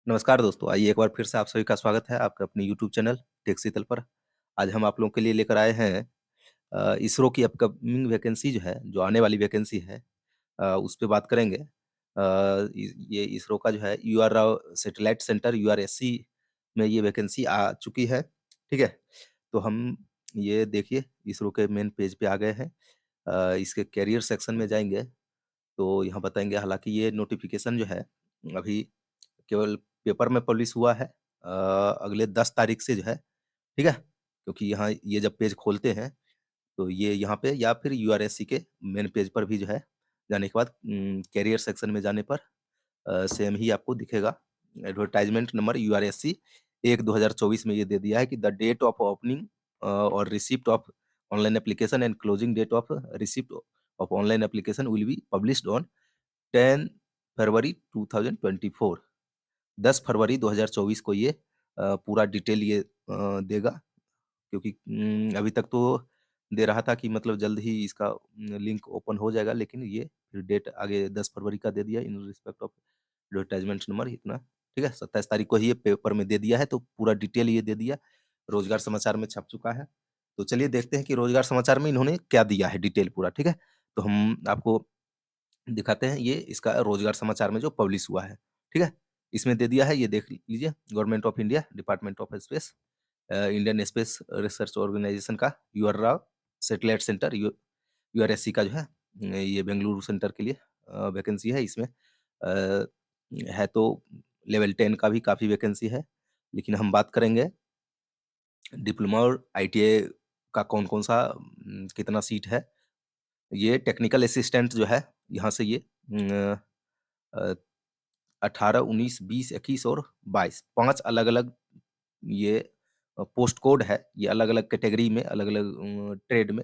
नमस्कार दोस्तों, आइए एक बार फिर से आप सभी का स्वागत है आपके अपने यूट्यूब चैनल टेक शीतल पर। आज हम आप लोगों के लिए लेकर आए हैं इसरो की अपकमिंग वैकेंसी जो है, जो आने वाली वैकेंसी है उस पे बात करेंगे। ये इसरो का जो है यूआर राव सैटेलाइट सेंटर यूआरएससी में ये वैकेंसी आ चुकी है, ठीक है? तो हम ये देखिए इसरो के मेन पेज पे आ गए हैं। इसके करियर सेक्शन में जाएँगे, तो यहाँ बताएँगे हालाँकि ये नोटिफ़िकेशन जो है अभी केवल पेपर में पब्लिश हुआ है अगले 10 तारीख से जो है, ठीक है? क्योंकि यहाँ ये जब पेज खोलते हैं, तो ये यहाँ पे या फिर यूआरएससी के मेन पेज पर भी जो है, जाने के बाद कैरियर सेक्शन में जाने पर सेम ही आपको दिखेगा। एडवर्टाइज़मेंट नंबर यूआरएससी 1/2024 में ये दे दिया है कि द डेट ऑफ ओपनिंग और receipt of online application and closing date of receipt of online application will be published on 10 फरवरी 2024। 10 फरवरी 2024 को ये पूरा डिटेल ये देगा क्योंकि अभी तक तो दे रहा था कि मतलब जल्द ही इसका लिंक ओपन हो जाएगा लेकिन ये फिर डेट आगे 10 फरवरी का दे दिया in respect of advertisement number इतना, ठीक है? 27 तारीख को ही ये पेपर में दे दिया है तो पूरा डिटेल ये दे दिया, रोज़गार समाचार में छप चुका है। तो चलिए देखते हैं कि रोज़गार समाचार में इन्होंने क्या दिया है डिटेल पूरा, ठीक है? तो हम आपको दिखाते हैं ये इसका रोज़गार समाचार में जो पब्लिश हुआ है, ठीक है? इसमें दे दिया है ये देख लीजिए government of India, department of space Indian space research organisation का UR Rao satellite centre URSC का जो है ये बेंगलुरु सेंटर के लिए वैकेंसी है इसमें है तो लेवल 10 का भी काफ़ी वैकेंसी है। लेकिन हम बात करेंगे डिप्लोमा और आईटीआई का कौन-कौन सा कितना सीट है। ये टेक्निकल असिस्टेंट जो है यहाँ से ये अ 18, 19, 20, 21 और 22 5 अलग-अलग ये पोस्ट कोड है। ये अलग-अलग कैटेगरी में, अलग-अलग ट्रेड में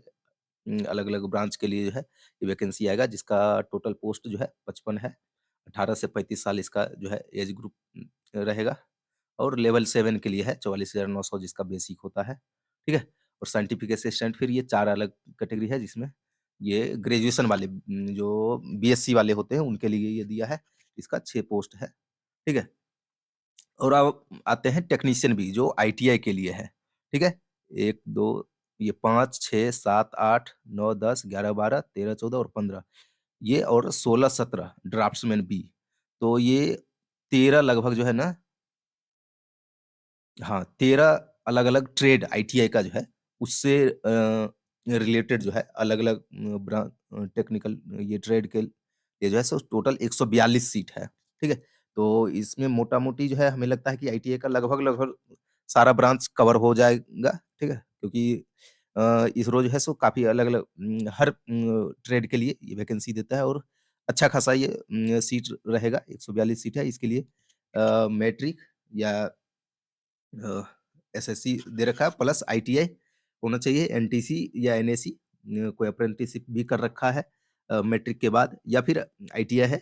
अलग-अलग ब्रांच के लिए जो है ये वैकेंसी आएगा जिसका टोटल पोस्ट जो है 55 है। 18 से 35 साल इसका जो है एज ग्रुप रहेगा और लेवल 7 के लिए है 44,900 जिसका बेसिक होता है, ठीक है? और साइंटिफिक असिस्टेंट फिर ये 4 अलग कैटेगरी है जिसमें ये ग्रेजुएशन वाले जो बीएससी वाले होते हैं उनके लिए ये दिया है। इसका 6 पोस्ट है, ठीक है? और अब आते हैं टेक्नीशियन भी जो आईटीआई के लिए है, ठीक है? 1, 2 ये 5, 6, 7, 8, 9, 10, 11, 12, 13, 14 और 15 ये और 16, 17 ड्राफ्ट्समैन बी। तो ये 13 लगभग जो है ना हाँ, 13 अलग-अलग ट्रेड आईटीआई का जो है उससे रिलेटेड जो है अलग-अलग टेक्निकल ये ट्रेड के लिए जो है सो टोटल 142 सीट है, ठीक है? तो इसमें मोटा-मोटी जो है हमें लगता है कि आईटीआई का लगभग-लगभग सारा ब्रांच कवर हो जाएगा, ठीक है? क्योंकि इसरो जो है सो काफ़ी अलग-अलग हर ट्रेड के लिए ये वैकेंसी देता है और अच्छा खासा ये सीट रहेगा, 142 सीट है इसके लिए मैट्रिक या अ, एसएससी दे रखा है प्लस आईटीआई होना चाहिए, एनटीसी या एनएसी कोई अप्रेंटिसशिप भी कर रखा है मैट्रिक के बाद या फिर आईटीआई है,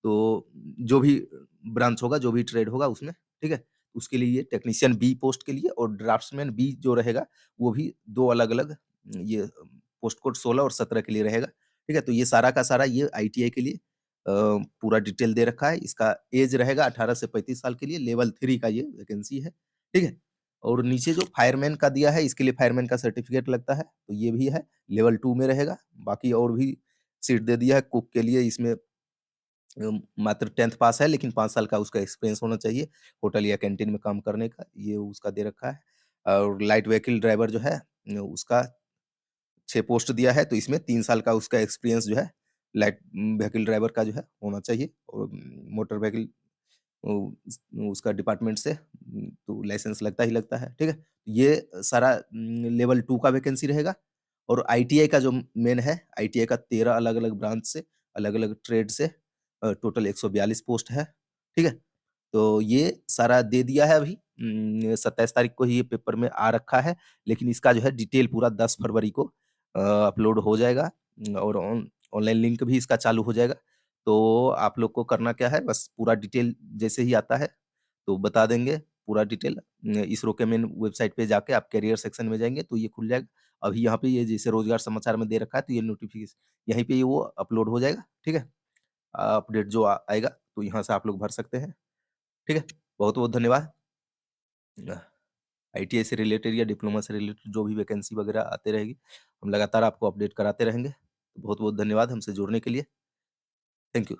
तो जो भी ब्रांच होगा, जो भी ट्रेड होगा उसमें, ठीक है? उसके लिए ये टेक्नीशियन बी पोस्ट के लिए और ड्राफ्ट्समैन बी जो रहेगा, वो भी 2 अलग-अलग ये पोस्ट कोड 16 और 17 के लिए रहेगा, ठीक है? तो ये सारा का सारा ये आईटीआई के लिए पूरा डिटेल दे रखा है। इसका ऐज रहेगा 18 से 35 साल के लिए, लेवल 3 का ये वैकेंसी है। ठीक है? और नीचे जो फायरमैन का दिया है, इसके लिए फायरमैन का सर्टिफ़िकेट लगता है, तो ये भी है, लेवल 2 में रहेगा। बाकी और भी सीट दे दिया है, कुक के लिए इसमें मात्र 10th पास है, लेकिन 5 साल का उसका एक्सपीरियंस होना चाहिए, होटल या कैंटीन में काम करने का, ये उसका दे रखा है। और लाइट व्हीकल ड्राइवर जो है उसका 6 पोस्ट दिया है, तो इसमें 3 साल का उसका एक्सपीरियंस जो है, लाइट व्हीकल ड्राइवर का जो है, होना चाहिए और मोटर व्हीकल उ उस उसका डिपार्टमेंट से तो लाइसेंस लगता ही लगता है, ठीक है? ये सारा लेवल 2 का वैकेंसी रहेगा और आईटीआई का जो मेन है, आईटीआई का 13 अलग-अलग ब्रांच से, अलग-अलग ट्रेड से टोटल 142 पोस्ट है, ठीक है? तो ये सारा दे दिया है अभी 27 तारीख को ही ये पेपर में आ रखा है, लेकिन इसका जो है डिटेल पूरा 10 फरवरी को अपलोड हो जाएगा और ऑनलाइन लिंक भी इसका चालू हो जाएगा। तो आप लोग को करना क्या है बस पूरा डिटेल जैसे ही आता है, तो बता देंगे पूरा डिटेल इसरो के मेन वेबसाइट पे जाके आप करियर सेक्शन में जाएँगे तो ये खुल जाएगा। अभी यहाँ पे ये जैसे रोज़गार समाचार में दे रखा है तो ये नोटिफ़िकेशन यहीं पे ये वो अपलोड हो जाएगा, ठीक है? अपडेट जो आएगा तो यहाँ से आप लोग भर सकते हैं, ठीक है? बहुत-बहुत धन्यवाद। आईटीआई से रिलेटेड या डिप्लोमा से रिलेटेड जो भी वैकेंसी वगैरह आते रहेगी, हम लगातार आपको अपडेट कराते रहेंगे। बहुत-बहुत धन्यवाद हमसे जुड़ने के लिए। Thank you.